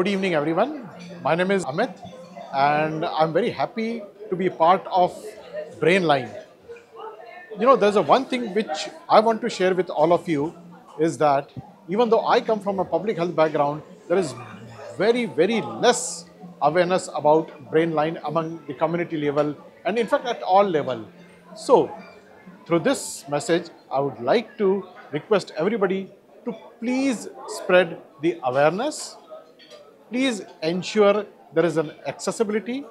Good evening, everyone. My name is Amit, and I'm very happy to be part of Brainline. There's a one thing which I want to share with all of you is that even though I come from a public health background, there is very less awareness about Brainline among the community level and in fact at all level. So, through this message, I would like to request everybody to please spread the awareness. Please ensure there is an accessibility,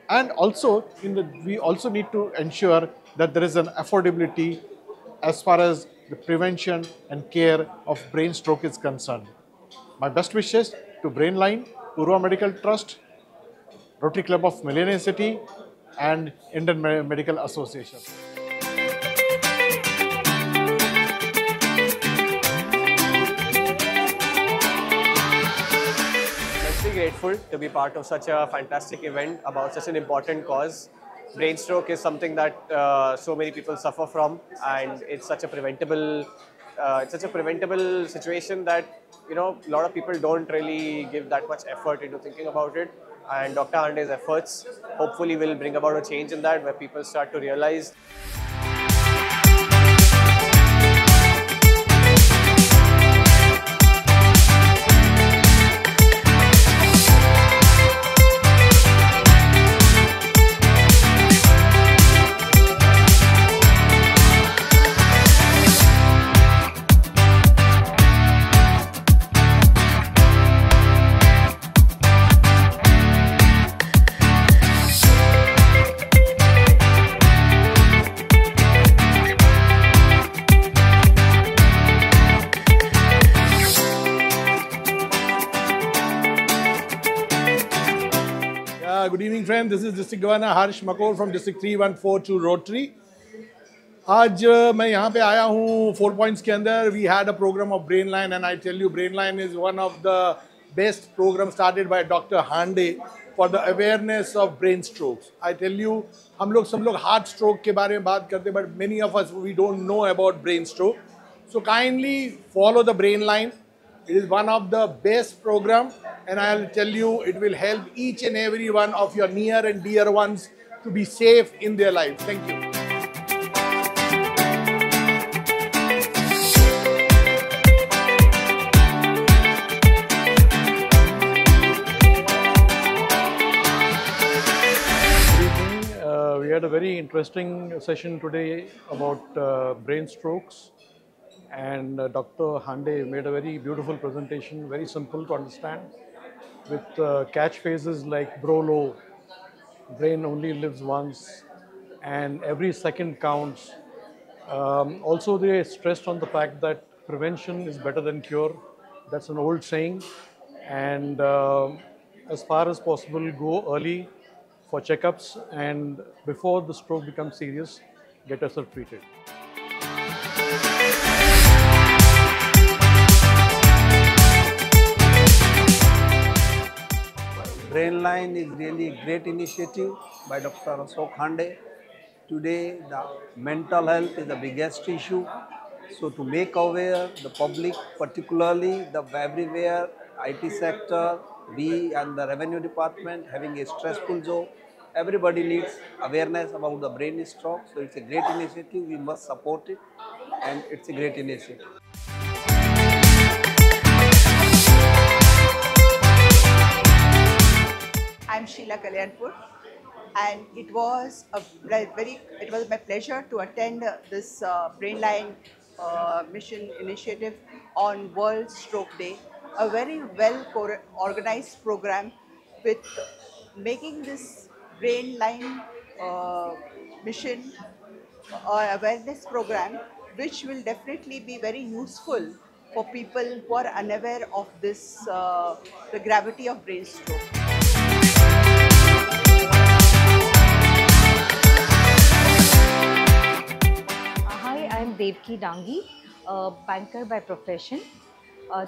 and also we also need to ensure that there is an affordability as far as the prevention and care of brain stroke is concerned. My best wishes to Brainline, Purva Medical Trust, Rotary Club of Millennium City, and Indian Medical Association. Grateful to be part of such a fantastic event about such an important cause. Brain stroke is something that so many people suffer from, and it's such a preventable situation that a lot of people don't really give that much effort into thinking about it. And Dr. Hande's efforts hopefully will bring about a change in that, where people start to realize. Good evening, friends. This is District Governor Harsh Makor from District 3142 Rotary. आज मैं यहाँ पे आया हूँ 4 points के अंदर. We had a program of Brainline, and I tell you, Brainline is one of the best programs started by Dr. Hande for the awareness of brain strokes. I tell you, सब लोग heart stroke के बारे में बात करते हैं, but many of us we don't know about brain stroke. So kindly follow the Brainline. It is one of the best program, and I'll tell you, it will help each and every one of your near and dear ones to be safe in their lives. Thank you. Good evening. We had a very interesting session today about brain strokes. And Dr. Hande made a very beautiful presentation, very simple to understand, with catchphrases like BROLO, brain only lives once, and every second counts. Also, they stressed on the fact that prevention is better than cure. That's an old saying. And as far as possible, go early for checkups, and before the stroke becomes serious, get yourself treated. Brainline is really a great initiative by Dr. Ashok Hande. Today, the mental health is the biggest issue. So to make aware the public, particularly the everywhere, IT sector, we and the revenue department having a stressful job, everybody needs awareness about the brain stroke. So it's a great initiative, we must support it, and it's a great initiative. I'm Sheila Kalyanpur, and it was my pleasure to attend this Brainline mission initiative on World Stroke Day, a very well organized program with making this Brainline mission or awareness program, which will definitely be very useful for people who are unaware of this, the gravity of brain stroke. I'm Devki Dangi, a banker by profession.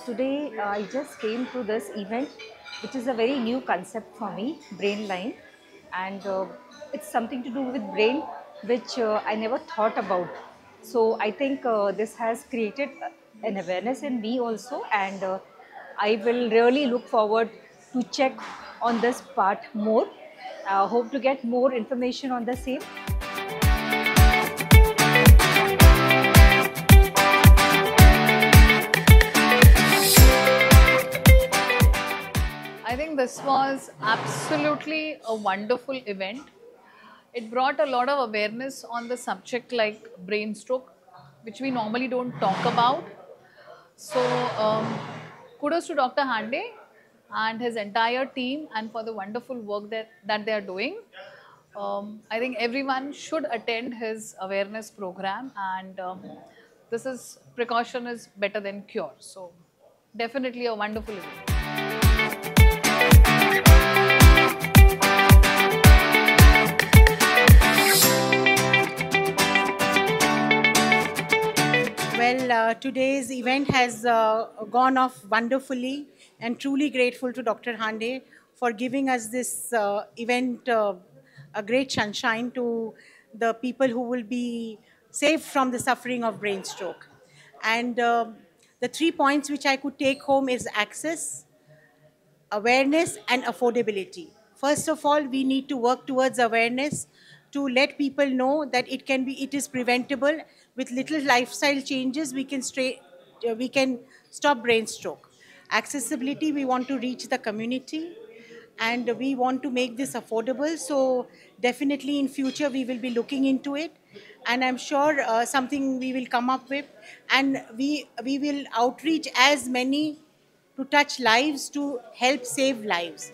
Today I just came to this event, which is a very new concept for me, Brainline, and it's something to do with brain, which I never thought about. So I think this has created an awareness in me also, and I will really look forward to check on this part more. Hope to get more information on the same. I think this was absolutely a wonderful event. It brought a lot of awareness on the subject like brain stroke, which we normally don't talk about. So, kudos to Dr. Hande and his entire team and for the wonderful work that they are doing. I think everyone should attend his awareness program, and this is precaution is better than cure. So, definitely a wonderful event. Well, today's event has gone off wonderfully, and truly grateful to Dr. Hande for giving us this event, a great sunshine to the people who will be saved from the suffering of brain stroke. And the 3 points which I could take home is access, awareness and affordability. First of all, we need to work towards awareness to let people know that it is preventable. With little lifestyle changes, we can stop brain stroke. Accessibility, we want to reach the community and we want to make this affordable. So definitely in future we will be looking into it, and I'm sure something we will come up with, and we will outreach as many to touch lives, to help save lives.